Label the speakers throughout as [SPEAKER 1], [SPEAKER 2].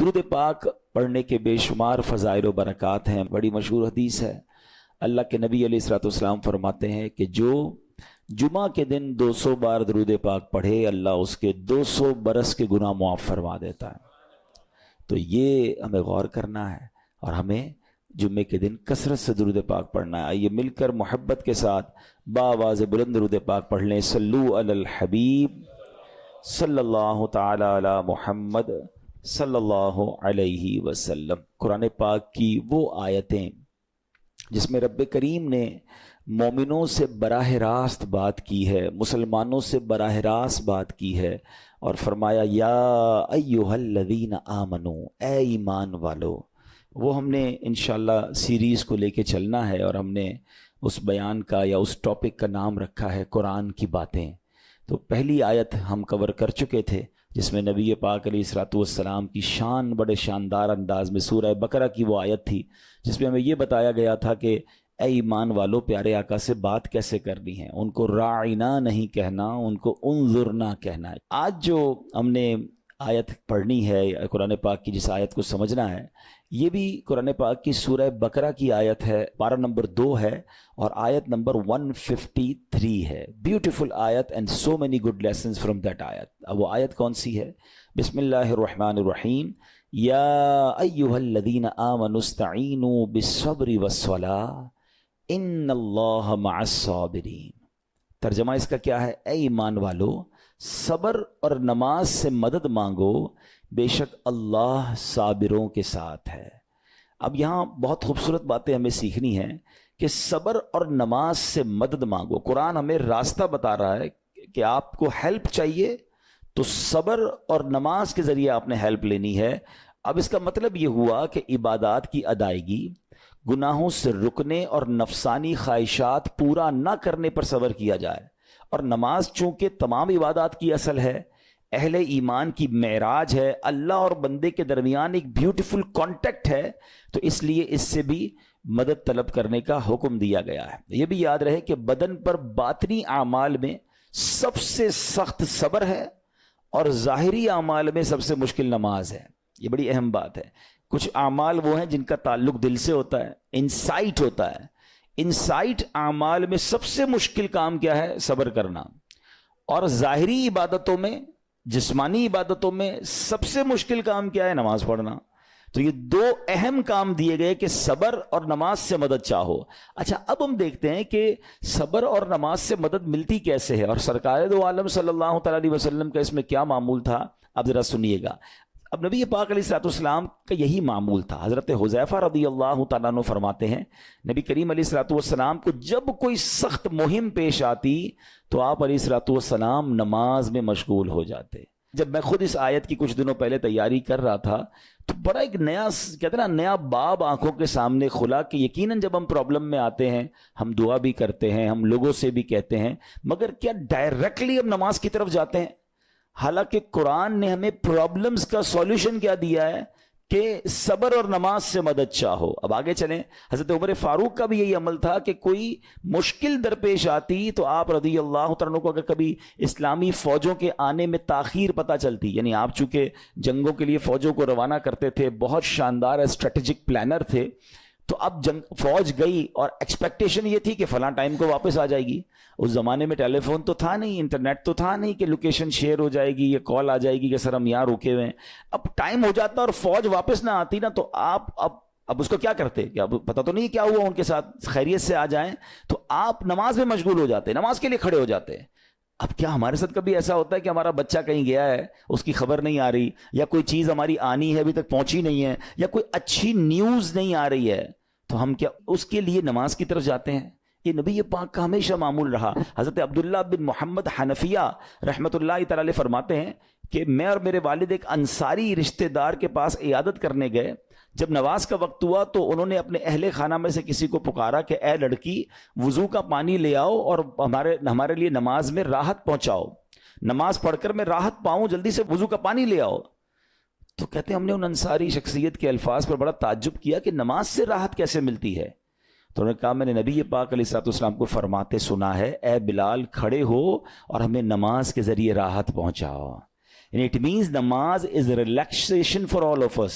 [SPEAKER 1] درود پاک پڑھنے کے بے شمار فضائل و برکات ہیں. بڑی مشہور حدیث ہے. اللہ کے نبی علیہ الصلوۃ والسلام فرماتے ہیں کہ جو جمعہ کے دن 200 بار درود پاک پڑھے اللہ اس کے 200 برس کے گناہ معاف فرما دیتا ہے. تو یہ ہمیں غور کرنا ہے اور ہمیں جمعے کے دن کثرت سے درود پاک پڑھنا ہے. آئیے مل کر محبت کے ساتھ باواز بلند درود پاک پڑھ لیں. صلو علی الحبیب صلی اللہ تعالی علی محمد صلی اللہ علیہ وسلم. قرآن پاک کی وہ آیتیں جس میں رب کریم نے مومنوں سے براہ راست بات کی ہے، مسلمانوں سے براہ راست بات کی ہے اور فرمایا یا ایھا الذین آمنو، اے ایمان والو. وہ ہم نے انشاءاللہ سیریز کو لے کے چلنا ہے اور ہم نے اس بیان کا یا اس ٹاپک کا نام رکھا ہے قرآن کی باتیں. تو پہلی آیت ہم کور کر چکے تھے جس میں نبی پاک علیہ الصلوۃ والسلام کی شان بڑے شاندار انداز میں سورہ بقرہ کی وہ آیت تھی جس میں ہمیں یہ بتایا گیا تھا کہ اے ایمان والو پیارے آقا سے بات کیسے کرنی ہے. ان کو راعنا نہیں کہنا، ان کو انظرنا کہنا ہے. آج جو ہم نے آیت پڑھنی ہے قرآن پاک کی، جس آیت کو سمجھنا ہے، یہ بھی قرآن پاک کی سورہ بقرہ کی آیت ہے. پارہ نمبر 2 ہے اور آیت نمبر 153 ہے. بیوٹیفل آیت and so many good lessons from that آیت. اب وہ آیت کون سی ہے؟ بسم اللہ الرحمن الرحیم. یا ایھا الذین آمنوا استعینوا بالصبر والصلاۃ ان اللہ مع الصابرین. ترجمہ اس کا کیا ہے؟ اے ایمان والو صبر اور نماز سے مدد مانگو، بے شک اللہ صابروں کے ساتھ ہے. اب یہاں بہت خوبصورت باتیں ہمیں سیکھنی ہیں کہ صبر اور نماز سے مدد مانگو. قرآن ہمیں راستہ بتا رہا ہے کہ آپ کو ہیلپ چاہیے تو صبر اور نماز کے ذریعے آپ نے ہیلپ لینی ہے. اب اس کا مطلب یہ ہوا کہ عبادات کی ادائیگی، گناہوں سے رکنے اور نفسانی خواہشات پورا نہ کرنے پر صبر کیا جائے. اور نماز چونکہ تمام عبادات کی اصل ہے، اہل ایمان کی معراج ہے، اللہ اور بندے کے درمیان ایک بیوٹیفل کانٹیکٹ ہے، تو اس لیے اس سے بھی مدد طلب کرنے کا حکم دیا گیا ہے. یہ بھی یاد رہے کہ بدن پر باطنی اعمال میں سب سے سخت صبر ہے اور ظاہری اعمال میں سب سے مشکل نماز ہے. یہ بڑی اہم بات ہے. کچھ اعمال وہ ہیں جن کا تعلق دل سے ہوتا ہے، انسائٹ ہوتا ہے. انسائٹ اعمال میں سب سے مشکل کام کیا ہے؟ صبر کرنا. اور ظاہری عبادتوں میں، جسمانی عبادتوں میں سب سے مشکل کام کیا ہے؟ نماز پڑھنا. تو یہ 2 اہم کام دیے گئے کہ صبر اور نماز سے مدد چاہو. اچھا اب ہم دیکھتے ہیں کہ صبر اور نماز سے مدد ملتی کیسے ہے اور سرکار دو عالم صلی اللہ تعالی علیہ وسلم کا اس میں کیا معمول تھا. اب ذرا سنیے گا. اب نبی پاک علیہ الصلوۃ والسلام کا یہی معمول تھا. حضرت حذیفہ رضی اللہ تعالیٰ عنہ فرماتے ہیں نبی کریم علیہ الصلوۃ والسلام کو جب کوئی سخت مہم پیش آتی تو آپ علیہ الصلوۃ والسلام نماز میں مشغول ہو جاتے. جب میں خود اس آیت کی کچھ دنوں پہلے تیاری کر رہا تھا تو بڑا ایک نیا کہتے ہیں نا نیا باب آنکھوں کے سامنے کھلا کہ یقیناً جب ہم پرابلم میں آتے ہیں ہم دعا بھی کرتے ہیں، ہم لوگوں سے بھی کہتے ہیں، مگر کیا ڈائریکٹلی ہم نماز کی طرف جاتے ہیں؟ حالانکہ قرآن نے ہمیں پرابلمز کا سولوشن کیا دیا ہے کہ صبر اور نماز سے مدد چاہو. اب آگے چلیں. حضرت عمر فاروق کا بھی یہی عمل تھا کہ کوئی مشکل درپیش آتی تو آپ رضی اللہ تعالیٰ کو اگر کبھی اسلامی فوجوں کے آنے میں تاخیر پتہ چلتی، یعنی آپ چونکہ جنگوں کے لیے فوجوں کو روانہ کرتے تھے، بہت شاندار اسٹریٹجک پلانر تھے، تو اب فوج گئی اور ایکسپیکٹیشن یہ تھی کہ فلاں ٹائم کو واپس آ جائے گی. اس زمانے میں ٹیلی فون تو تھا نہیں، انٹرنیٹ تو تھا نہیں کہ لوکیشن شیئر ہو جائے گی یا کال آ جائے گی کہ سر ہم یہاں رکے ہوئے ہیں. اب ٹائم ہو جاتا اور فوج واپس نہ آتی نا تو آپ اب اس کو کیا کرتے؟ کیا پتہ تو نہیں کیا ہوا ان کے ساتھ، خیریت سے آ جائیں، تو آپ نماز میں مشغول ہو جاتے، نماز کے لیے کھڑے ہو جاتے. اب کیا ہمارے ساتھ کبھی ایسا ہوتا ہے کہ ہمارا بچہ کہیں گیا ہے، اس کی خبر نہیں آ رہی، یا کوئی چیز ہماری آنی ہے ابھی تک پہنچی نہیں ہے، یا کوئی اچھی نیوز نہیں آ رہی ہے، تو ہم کیا اس کے لیے نماز کی طرف جاتے ہیں؟ یہ نبی پاک کا ہمیشہ معمول رہا. حضرت عبداللہ بن محمد حنفیہ رحمۃ اللہ تعالی علیہ فرماتے ہیں کہ میں اور میرے والد ایک انصاری رشتہ دار کے پاس عیادت کرنے گئے. جب نماز کا وقت ہوا تو انہوں نے اپنے اہل خانہ میں سے کسی کو پکارا کہ اے لڑکی وضو کا پانی لے آؤ اور ہمارے لیے نماز میں راحت پہنچاؤ، نماز پڑھ کر میں راحت پاؤں، جلدی سے وضو کا پانی لے آؤ. تو کہتے ہیں ہم نے ان انصاری شخصیت کے الفاظ پر بڑا تعجب کیا کہ نماز سے راحت کیسے ملتی ہے. تو انہوں نے کہا میں نے نبی پاک علیہ الصلوۃ والسلام کو فرماتے سنا ہے اے بلال کھڑے ہو اور ہمیں نماز کے ذریعے راحت پہنچاؤ. And it means namaz is a relaxation for all of us.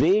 [SPEAKER 1] way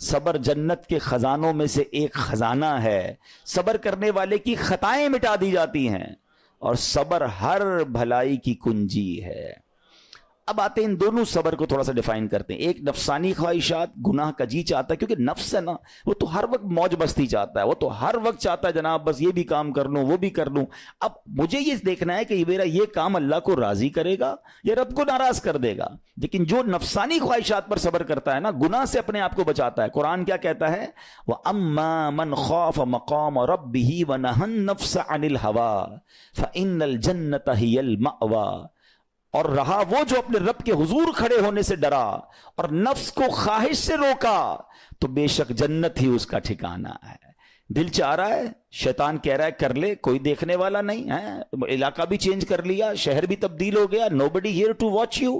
[SPEAKER 1] صبر جنت کے خزانوں میں سے ایک خزانہ ہے. صبر کرنے والے کی خطائیں مٹا دی جاتی ہیں اور صبر ہر بھلائی کی کنجی ہے. اب آتے ہیں ان دونوں صبر کو تھوڑا سا ڈیفائن کرتے ہیں. ایک نفسانی خواہشات، گناہ کا جی چاہتا ہے، کیونکہ نفس ہے نا وہ تو ہر وقت موج مستی چاہتا ہے، وہ تو ہر وقت چاہتا ہے جناب بس یہ بھی کام کر لوں وہ بھی کر لوں. اب مجھے یہ دیکھنا ہے کہ میرا یہ کام اللہ کو راضی کرے گا یا رب کو ناراض کر دے گا. لیکن جو نفسانی خواہشات پر صبر کرتا ہے نا، گناہ سے اپنے آپ کو بچاتا ہے. قرآن کیا کہتا ہے؟ وَأَمَّا مَنْ خَافَ مَقَامَ رَبِّهِ وَنَهَى النَّفْسَ عَنِ الْهَوَىٰ فَإِنَّ الْجَنَّةَ هِيَ الْمَأْوَىٰ. اور رہا وہ جو اپنے رب کے حضور کھڑے ہونے سے ڈرا اور نفس کو خواہش سے روکا تو بے شک جنت ہی اس کا ٹھکانہ ہے. دل چاہ رہا ہے، شیطان کہہ رہا ہے کر لے، کوئی دیکھنے والا نہیں ہے، علاقہ بھی چینج کر لیا، شہر بھی تبدیل ہو گیا، nobody here to watch you،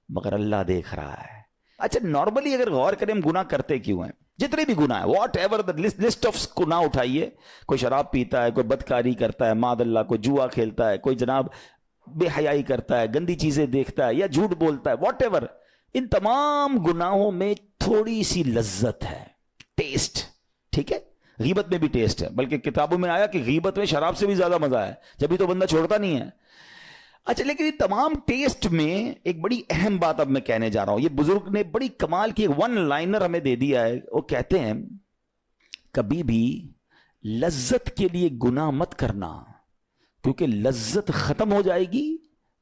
[SPEAKER 1] مگر اللہ دیکھ رہا ہے. اچھا نارملی اگر غور کریں ہم گناہ کرتے کیوں ہیں؟ جتنے بھی گناہ ہیں، what ever the list of گناہ اٹھائیے. کوئی شراب پیتا ہے، کوئی بدکاری کرتا ہے، معاذ اللہ، کوئی جوا کھیلتا ہے، کوئی جناب بے حیائی کرتا ہے، گندی چیزیں دیکھتا ہے یا جھوٹ بولتا ہے، واٹ ایور. ان تمام گناہوں میں تھوڑی سی لذت ہے، ٹیسٹ. ٹھیک ہے، غیبت میں بھی ٹیسٹ ہے، بلکہ کتابوں میں آیا کہ غیبت میں شراب سے بھی زیادہ مزہ ہے، جبھی تو بندہ چھوڑتا نہیں ہے. اچھا لیکن یہ تمام ٹیسٹ میں ایک بڑی اہم بات اب میں کہنے جا رہا ہوں. یہ بزرگ نے بڑی کمال کی ون لائنر ہمیں دے دیا ہے. وہ کہتے ہیں کبھی بھی لذت کے لیے گناہ مت کرنا، کیونکہ لذت ختم ہو جائے گی،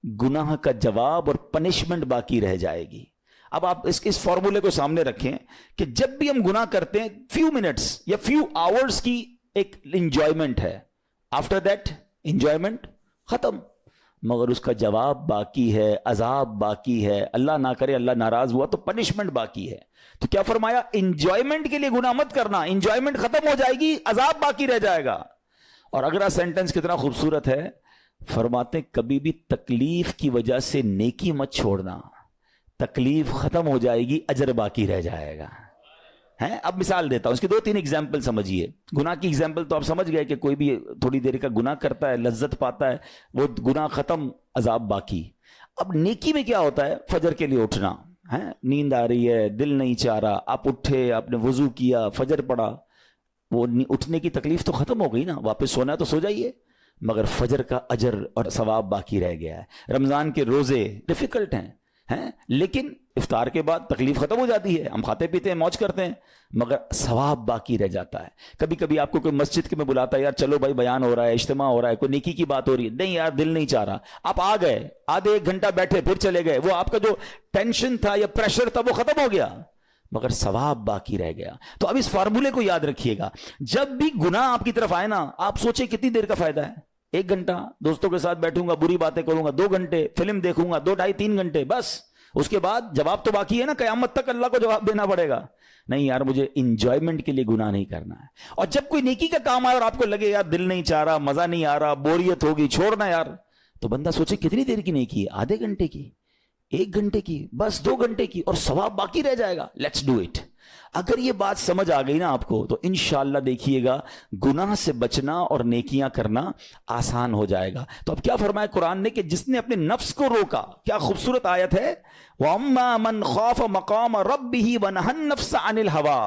[SPEAKER 1] گناہ کا جواب اور پنشمنٹ باقی رہ جائے گی. اب آپ اس فارمولے کو سامنے رکھیں کہ جب بھی ہم گناہ کرتے ہیں فیو منٹس یا فیو آورز کی ایک انجوائمنٹ ہے، آفٹر دیٹ انجوائمنٹ ختم، مگر اس کا جواب باقی ہے، عذاب باقی ہے، اللہ نہ کرے اللہ ناراض ہوا تو پنشمنٹ باقی ہے. تو کیا فرمایا؟ انجوائمنٹ کے لیے گناہ مت کرنا، انجوائمنٹ ختم ہو جائے گی، عذاب باقی رہ جائے گا. اور اگلا سینٹنس کتنا خوبصورت ہے، فرماتے ہیں کبھی بھی تکلیف کی وجہ سے نیکی مت چھوڑنا، تکلیف ختم ہو جائے گی، اجر باقی رہ جائے گا. اب مثال دیتا ہوں، اس کی 2-3 ایگزامپل سمجھیے. گناہ کی ایگزامپل تو آپ سمجھ گئے کہ کوئی بھی تھوڑی دیر کا گناہ کرتا ہے، لذت پاتا ہے، وہ گناہ ختم، عذاب باقی. اب نیکی میں کیا ہوتا ہے؟ فجر کے لیے اٹھنا، نیند آ رہی ہے، دل نہیں چاہ رہا، آپ اٹھے، آپ نے وضو کیا، فجر پڑھا، وہ اٹھنے کی تکلیف تو ختم ہو گئی نا، واپس سونا ہے تو سو جائیے، مگر فجر کا اجر اور ثواب باقی رہ گیا ہے. رمضان کے روزے ڈیفیکلٹ ہیں لیکن افطار کے بعد تکلیف ختم ہو جاتی ہے، ہم کھاتے پیتے ہیں، موج کرتے ہیں، مگر ثواب باقی رہ جاتا ہے. کبھی کبھی آپ کو کوئی مسجد کے میں بلاتا ہے، یار چلو بھائی بیان ہو رہا ہے، اجتماع ہو رہا ہے، کوئی نیکی کی بات ہو رہی ہے، نہیں یار دل نہیں چاہ رہا، آپ آ گئے، آدھے 1 گھنٹہ بیٹھے پھر چلے گئے، وہ آپ کا جو ٹینشن تھا یا پریشر تھا وہ ختم ہو گیا، مگر ثواب باقی رہ گیا. تو اب اس فارمولے کو یاد رکھیے گا، جب بھی گناہ آپ کی طرف آئے نا، آپ سوچیں کتنی دیر کا فائدہ ہے. 1 گھنٹہ دوستوں کے ساتھ بیٹھوں گا، بری باتیں کروں گا، 2 گھنٹے فلم دیکھوں گا، 2 ڈھائی 3 گھنٹے، بس اس کے بعد جواب تو باقی ہے نا، قیامت تک اللہ کو جواب دینا پڑے گا. نہیں یار مجھے انجوائمنٹ کے لیے گناہ نہیں کرنا ہے. اور جب کوئی نیکی کا کام آئے اور آپ کو لگے یار دل نہیں چاہ رہا، مزہ نہیں آ رہا، بوریت ہوگی، چھوڑنا یار، تو بندہ سوچے کتنی دیر کی نیکی ہے، آدھے گھنٹے کی، 1 گھنٹے کی، بس 2 گھنٹے کی، اور ثواب باقی رہ جائے گا. Let's do it. اگر یہ بات سمجھ آ گئی نا آپ کو تو انشاءاللہ دیکھیے گا گناہ سے بچنا اور نیکیاں کرنا آسان ہو جائے گا. تو اب کیا فرمایا قرآن نے کہ جس نے اپنے نفس کو روکا، کیا خوبصورت آیت ہے، وَأَمَّا مَنْ خَافَ مَقَامَ رَبِّهِ وَنَهَى النَّفْسَ عَنِ الْهَوَىٰ،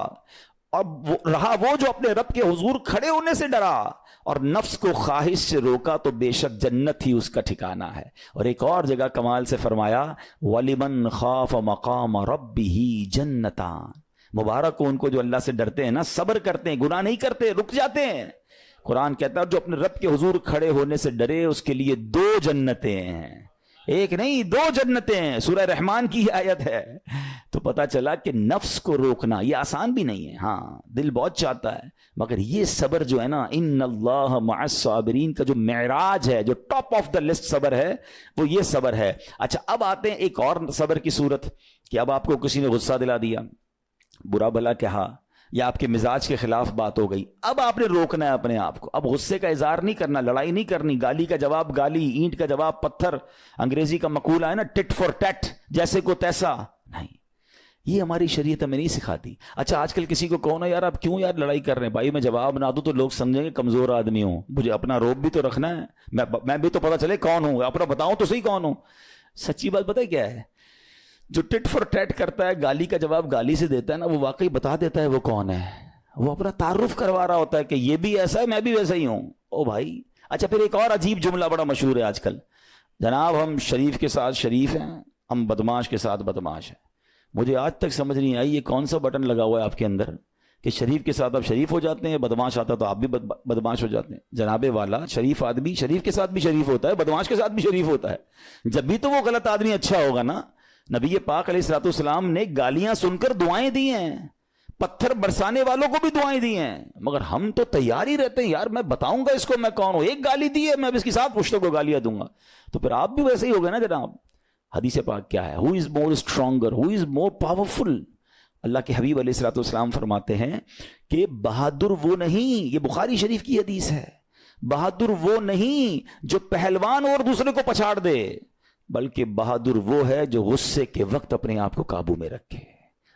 [SPEAKER 1] اور رہا وہ جو اپنے رب کے حضور کھڑے ہونے سے ڈرا اور نفس کو خواہش سے روکا تو بے شک جنت ہی اس کا ٹھکانہ ہے. اور ایک اور جگہ کمال سے فرمایا وَلِمَنْ خَافَ مَقَامَ رَبِّهِ جَنَّتَانِ، مبارک ہو ان کو جو اللہ سے ڈرتے ہیں نا، صبر کرتے ہیں، گناہ نہیں کرتے، رک جاتے ہیں. قرآن کہتا ہے جو اپنے رب کے حضور کھڑے ہونے سے ڈرے اس کے لیے 2 جنتیں ہیں، 1 نہیں 2 جنتیں ہیں. سورہ رحمان کی آیت ہے. تو پتا چلا کہ نفس کو روکنا یہ آسان بھی نہیں ہے. ہاں دل بہت چاہتا ہے، مگر یہ صبر جو ہے نا، ان اللہ مع الصابرین کا جو معراج ہے، جو ٹاپ آف دا لسٹ صبر ہے، وہ یہ صبر ہے. اچھا اب آتے ہیں ایک اور صبر کی صورت کہ اب آپ کو کسی نے غصہ دلا دیا، برا بھلا کہا، یا آپ کے مزاج کے خلاف بات ہو گئی، اب آپ نے روکنا ہے اپنے آپ کو. اب غصے کا اظہار نہیں کرنا، لڑائی نہیں کرنی، گالی کا جواب گالی، اینٹ کا جواب پتھر، انگریزی کا مقولہ ہے نا ٹٹ فور ٹیٹ، جیسے کو تیسا نہیں، یہ ہماری شریعت ہمیں نہیں سکھاتی. اچھا آج کل کسی کو کہو نا یار آپ کیوں یار لڑائی کر رہے ہیں، بھائی میں جواب نہ دوں تو لوگ سمجھیں گے کمزور آدمی ہوں، مجھے اپنا روب بھی تو رکھنا ہے، میں بھی تو پتا چلے کون ہوں، اپنا بتاؤں تو صحیح کون ہوں. سچی بات پتہ ہے کیا ہے، جو ٹٹ فور ٹیٹ کرتا ہے, گالی کا جواب گالی سے دیتا ہے نا, وہ واقعی بتا دیتا ہے وہ کون ہے. وہ اپنا تعارف کروا رہا ہوتا ہے کہ یہ بھی ایسا ہے, میں بھی ویسا ہی ہوں. او بھائی. اچھا پھر ایک اور عجیب جملہ بڑا مشہور ہے آج کل, جناب ہم شریف کے ساتھ شریف ہیں, ہم بدماش کے ساتھ بدماش ہیں. مجھے آج تک سمجھ نہیں آئی یہ کون سا بٹن لگا ہوا ہے آپ کے اندر کہ شریف کے ساتھ آپ شریف ہو جاتے ہیں, بدماش آتا تو آپ بھی بدماش ہو جاتے ہیں. جناب والا, شریف آدمی شریف کے ساتھ بھی شریف ہوتا ہے, بدماش کے ساتھ بھی شریف ہوتا ہے. جب بھی تو وہ غلط آدمی اچھا ہوگا نا. نبی پاک علیہ الصلوۃ والسلام نے گالیاں سن کر دعائیں دی ہیں, پتھر برسانے والوں کو بھی دعائیں دی ہیں, مگر ہم تو تیار ہی رہتے ہیں, یار میں بتاؤں گا اس کو میں کون ہوں, ایک گالی دی ہے میں اس کے ساتھ پشتوں کو گالیاں دوں گا. تو پھر آپ بھی ویسے ہی ہو گئے نا جناب. حدیث پاک کیا ہے, ہو از مور اسٹرانگر, ہو از مور پاورفل. اللہ کے حبیب علیہ الصلوۃ والسلام فرماتے ہیں کہ بہادر وہ نہیں, یہ بخاری شریف کی حدیث ہے, بہادر وہ نہیں جو پہلوان اور دوسرے کو پچھاڑ دے, بلکہ بہادر وہ ہے جو غصے کے وقت اپنے آپ کو قابو میں رکھے.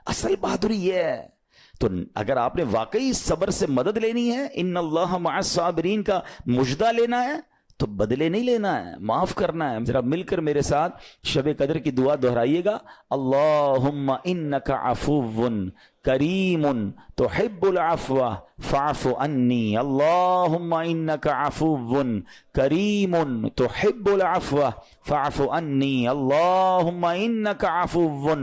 [SPEAKER 1] اصل بہادری یہ ہے. تو اگر آپ نے واقعی صبر سے مدد لینی ہے, ان اللہ مع الصابرین کا مجدہ لینا ہے, تو بدلے نہیں لینا ہے, معاف کرنا ہے. ذرا مل کر میرے ساتھ شب قدر کی دعا دہرائیے گا, اللہم انک عفو کریم تحب العفو فاعف عنی. اللہم انک عفو کریم تحب العفو فاعف عنی. اللہم انک عفو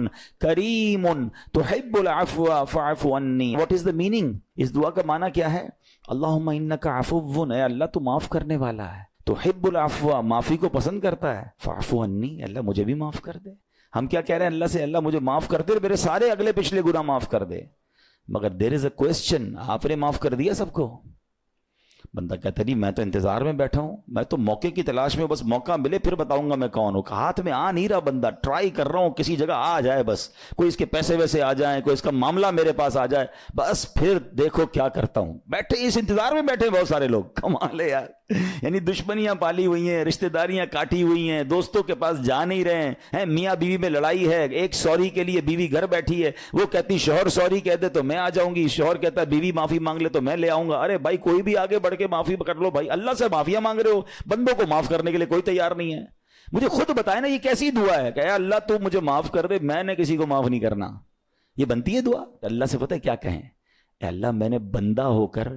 [SPEAKER 1] کریم تحب العفو فاعف عنی. What is the meaning؟ اس دعا کا معنی کیا ہے؟ اللہم انک عفو, اے اللہ تو معاف کرنے والا ہے, تحب العفو معافی کو پسند کرتا ہے, فاعف عنی اللہ مجھے بھی معاف کر دے. ہم کیا کہہ رہے ہیں اللہ سے, اللہ مجھے معاف کر دے, میرے سارے اگلے پچھلے گناہ معاف کر دے. مگر دیر از اے کوسچن, آپ نے معاف کر دیا سب کو؟ بندہ کہتا نہیں میں تو انتظار میں بیٹھا ہوں, میں تو موقع کی تلاش میں, بس موقع ملے پھر بتاؤں گا میں کون ہوں. ہاتھ میں آ نہیں رہا بندہ, ٹرائی کر رہا ہوں کسی جگہ آ جائے, بس کوئی اس کے پیسے ویسے آ جائیں, کوئی اس کا معاملہ میرے پاس آ جائے, بس پھر دیکھو کیا کرتا ہوں. بیٹھے اس انتظار میں بیٹھے بہت سارے لوگ, کمال ہے یار. یعنی دشمنیاں پالی ہوئی ہیں, رشتہ داریاں کاٹی ہوئی ہیں, دوستوں کے پاس جا نہیں رہے ہیں, میاں بیوی میں لڑائی ہے, ایک سوری کے لیے بیوی گھر بیٹھی ہے, وہ کہتی شوہر سوری کہہ دے تو میں آ جاؤں گی, شوہر کہتا ہے بیوی معافی مانگ لے تو میں لے آؤں گا. ارے بھائی کوئی بھی آگے بڑھ کے معافی کر لو بھائی, اللہ سے معافیاں مانگ رہے ہو, بندوں کو معاف کرنے کے لیے کوئی تیار نہیں ہے. مجھے خود بتائے نا یہ کیسی دعا ہے کہ اے اللہ تو مجھے معاف کر دے, میں نے کسی کو معاف نہیں کرنا. یہ بنتی ہے دعا؟ اللہ سے پتہ ہے کیا کہیں, اے اللہ میں نے بندہ ہو کر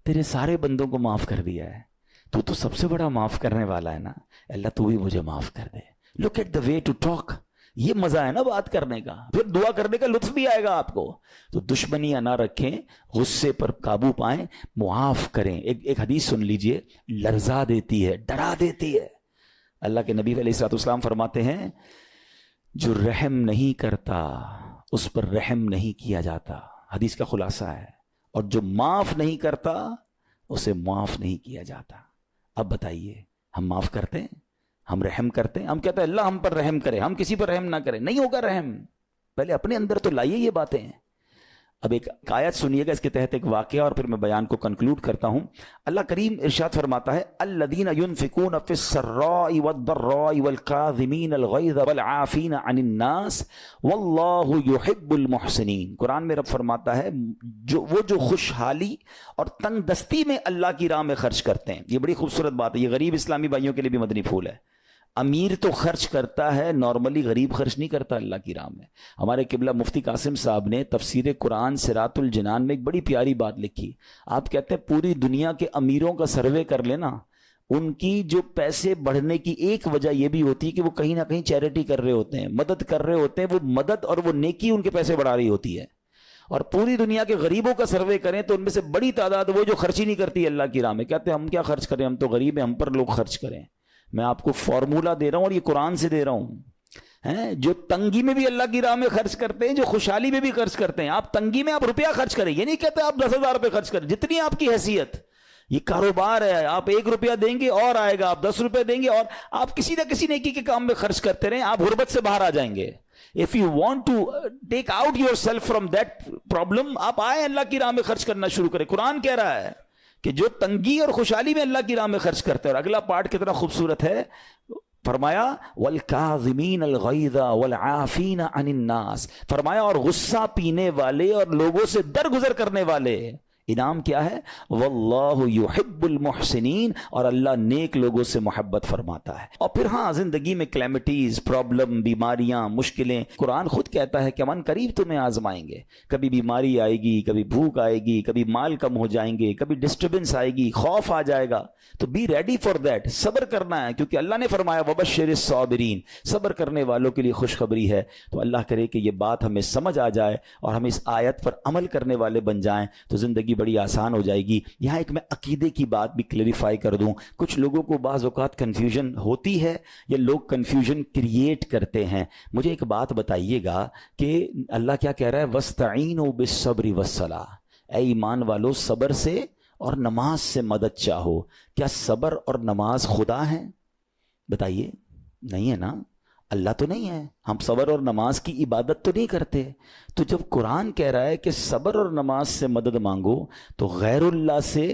[SPEAKER 1] تیرے سارے بندوں کو معاف کر دیا ہے, تو سب سے بڑا معاف کرنے والا ہے نا, اللہ تو بھی مجھے معاف کر دے. Look at the way to talk, یہ مزہ ہے نا بات کرنے کا, پھر دعا کرنے کا لطف بھی آئے گا آپ کو. تو دشمنیاں نہ رکھیں, غصے پر قابو پائیں, معاف کریں. ایک حدیث سن لیجئے, لرزا دیتی ہے, ڈرا دیتی ہے. اللہ کے نبی علیہ الصلوۃ والسلام فرماتے ہیں جو رحم نہیں کرتا اس پر رحم نہیں کیا جاتا. حدیث کا خلاصہ ہے. اور جو معاف نہیں کرتا اسے معاف نہیں کیا جاتا. اب بتائیے, ہم معاف کرتے ہیں, ہم رحم کرتے ہیں, ہم کہتے ہیں اللہ ہم پر رحم کرے, ہم کسی پر رحم نہ کریں. نہیں ہوگا رحم, پہلے اپنے اندر تو لائیے یہ باتیں. اب ایک آیت سنیے گا, اس کے تحت ایک واقعہ, اور پھر میں بیان کو کنکلوڈ کرتا ہوں. اللہ کریم ارشاد فرماتا ہے الذین ينفقون فی السراء والضراء والکاظمین الغیظ والعافین عن الناس واللہ یحب المحسنین. قرآن میں رب فرماتا ہے جو خوشحالی اور تنگ دستی میں اللہ کی راہ میں خرچ کرتے ہیں. یہ بڑی خوبصورت بات ہے, یہ غریب اسلامی بھائیوں کے لیے بھی مدنی پھول ہے. امیر تو خرچ کرتا ہے نارملی, غریب خرچ نہیں کرتا اللہ کی راہ میں. ہمارے قبلہ مفتی قاسم صاحب نے تفسیر قرآن صراط الجنان میں ایک بڑی پیاری بات لکھی. آپ کہتے ہیں پوری دنیا کے امیروں کا سروے کر لینا, ان کی جو پیسے بڑھنے کی ایک وجہ یہ بھی ہوتی ہے کہ وہ کہیں نہ کہیں چیریٹی کر رہے ہوتے ہیں, مدد کر رہے ہوتے ہیں. وہ مدد اور وہ نیکی ان کے پیسے بڑھا رہی ہوتی ہے. اور پوری دنیا کے غریبوں کا سروے کریں تو ان میں سے بڑی تعداد وہ جو خرچ ہی نہیں کرتی اللہ کی راہ میں. کہتے ہیں ہم کیا خرچ کریں, ہم تو غریب ہیں, ہم پر لوگ خرچ کریں. میں آپ کو فارمولا دے رہا ہوں اور یہ قرآن سے دے رہا ہوں. جو تنگی میں بھی اللہ کی راہ میں خرچ کرتے ہیں, جو خوشحالی میں بھی خرچ کرتے ہیں. آپ تنگی میں آپ روپیہ خرچ کریں, یہ نہیں کہتے آپ 10,000 روپے خرچ کریں, جتنی آپ کی حیثیت. یہ کاروبار ہے, آپ 1 روپیہ دیں گے اور آئے گا, آپ 10 روپے دیں گے اور آپ کسی نہ کسی نیکی کے کام میں خرچ کرتے رہیں, آپ غربت سے باہر آ جائیں گے. If you want to take out yourself from that problem, آپ آئیں اللہ کی راہ میں خرچ کرنا شروع کریں. قرآن کہہ رہا ہے کہ جو تنگی اور خوشحالی میں اللہ کی راہ میں خرچ کرتے ہیں. اور اگلا پارٹ کتنا خوبصورت ہے, فرمایا والکاظمین الغیظ والعافین عن الناس, فرمایا اور غصہ پینے والے اور لوگوں سے درگزر کرنے والے. انعام کیا ہے؟ واللہ یحب المحسنین، اور اللہ نیک لوگوں سے محبت فرماتا ہے۔ اور پھر ہاں، زندگی میں کلیمٹیز، پرابلم، بیماریاں، مشکلیں، قرآن خود کہتا ہے کہ من قریب تمہیں آزمائیں گے، کبھی بیماری آئے گی، کبھی بھوک آئے گی، کبھی مال کم ہو جائیں گے، کبھی ڈسٹربنس آئے گی، خوف آ جائے گا، تو بی ریڈی فار دیٹ، صبر کرنا ہے، کیونکہ اللہ نے فرمایا وبشر الصابرین، صبر کرنے والوں کے لیے خوشخبری ہے۔ تو اللہ کرے کہ یہ بات ہمیں سمجھ آ جائے اور ہم اس آیت پر عمل کرنے والے بن جائیں تو زندگی بڑی آسان ہو جائے گی۔ یہاں ایک میں عقیدے کی بات بھی کلیریفائی کر دوں، کچھ لوگوں کو بعض اوقات کنفیوژن ہوتی ہے یا لوگ کنفیوژن کریٹ کرتے ہیں۔ مجھے ایک بات بتائیے گا کہ اللہ کیا کہہ رہا ہے؟ وَاسْتَعِينُوا بِالصَّبْرِ وَالصَّلَاةِ، اے ایمان والو صبر سے اور نماز سے مدد چاہو۔ کیا صبر اور نماز خدا ہیں؟ بتائیے، نہیں ہے نا، اللہ تو نہیں ہے۔ ہم صبر اور نماز کی عبادت تو نہیں کرتے۔ تو جب قرآن کہہ رہا ہے کہ صبر اور نماز سے مدد مانگو، تو غیر اللہ سے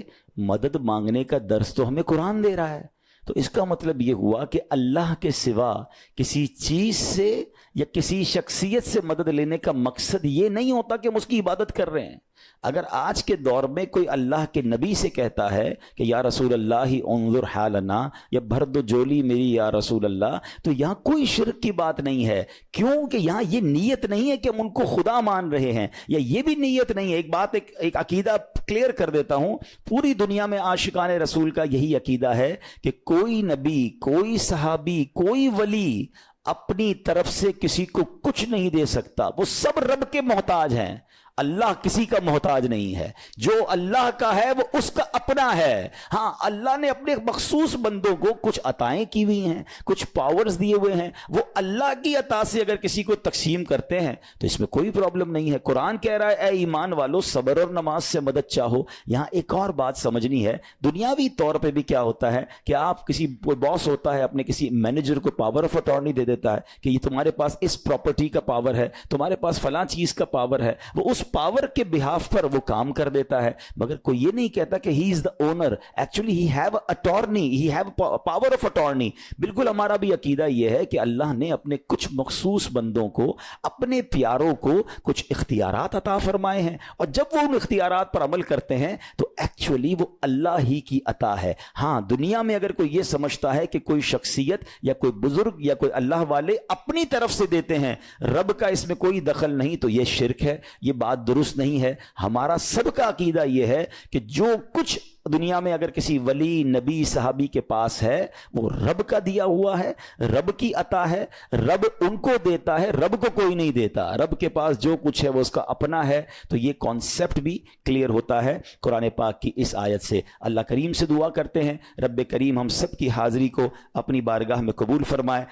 [SPEAKER 1] مدد مانگنے کا درس تو ہمیں قرآن دے رہا ہے۔ تو اس کا مطلب یہ ہوا کہ اللہ کے سوا کسی چیز سے یا کسی شخصیت سے مدد لینے کا مقصد یہ نہیں ہوتا کہ ہم اس کی عبادت کر رہے ہیں۔ اگر آج کے دور میں کوئی اللہ کے نبی سے کہتا ہے کہ یا رسول اللہ انظر حالنا، یا بھر دو جولی میری یا رسول اللہ، تو یہاں کوئی شرک کی بات نہیں ہے، کیونکہ یہاں یہ نیت نہیں ہے کہ ہم ان کو خدا مان رہے ہیں، یا یہ بھی نیت نہیں ہے۔ ایک عقیدہ کلیئر کر دیتا ہوں، پوری دنیا میں عاشقان رسول کا یہی عقیدہ ہے کہ کوئی نبی، کوئی صحابی، کوئی ولی اپنی طرف سے کسی کو کچھ نہیں دے سکتا، وہ سب رب کے محتاج ہیں۔ اللہ کسی کا محتاج نہیں ہے، جو اللہ کا ہے وہ اس کا اپنا ہے۔ ہاں، اللہ نے اپنے مخصوص بندوں کو کچھ عطائیں کی ہوئی ہیں، کچھ پاورز دیے ہوئے ہیں، وہ اللہ کی عطا سے اگر کسی کو تقسیم کرتے ہیں تو اس میں کوئی پرابلم نہیں ہے۔ قرآن کہہ رہا ہے اے ایمان والو صبر اور نماز سے مدد چاہو۔ یہاں ایک اور بات سمجھنی ہے، دنیاوی طور پہ بھی کیا ہوتا ہے کہ آپ کوئی باس ہوتا ہے، اپنے کسی مینیجر کو پاور آف اٹارنی دے دیتا ہے کہ یہ تمہارے پاس اس پراپرٹی کا پاور ہے، تمہارے پاس فلاں چیز کا پاور ہے، وہ اس پاور کے بہاف پر وہ کام کر دیتا ہے، مگر کوئی یہ نہیں کہتا کہ he is the owner, actually he have attorney, he have power of attorney. بالکل ہمارا بھی عقیدہ یہ ہے کہ اللہ نے اپنے کچھ مخصوص بندوں کو، اپنے پیاروں کو کچھ اختیارات عطا فرمائے ہیں، اور جب وہ ان اختیارات پر عمل کرتے ہیں تو ایکچولی وہ اللہ ہی کی عطا ہے۔ ہاں، دنیا میں اگر کوئی یہ سمجھتا ہے کہ کوئی شخصیت یا کوئی بزرگ یا کوئی اللہ والے اپنی طرف سے دیتے ہیں، رب کا اس میں کوئی دخل نہیں، تو یہ شرک ہے، یہ بات درست نہیں ہے۔ ہمارا سب کا عقیدہ یہ ہے کہ جو کچھ دنیا میں اگر کسی ولی، نبی، صحابی کے پاس ہے وہ رب کا دیا ہوا ہے، رب کی عطا ہے، رب ان کو دیتا ہے، رب کو کوئی نہیں دیتا۔ رب کے پاس جو کچھ ہے وہ اس کا اپنا ہے۔ تو یہ کانسیپٹ بھی کلیئر ہوتا ہے قرآن پاک کی اس آیت سے۔ اللہ کریم سے دعا کرتے ہیں رب کریم ہم سب کی حاضری کو اپنی بارگاہ میں قبول فرمائے۔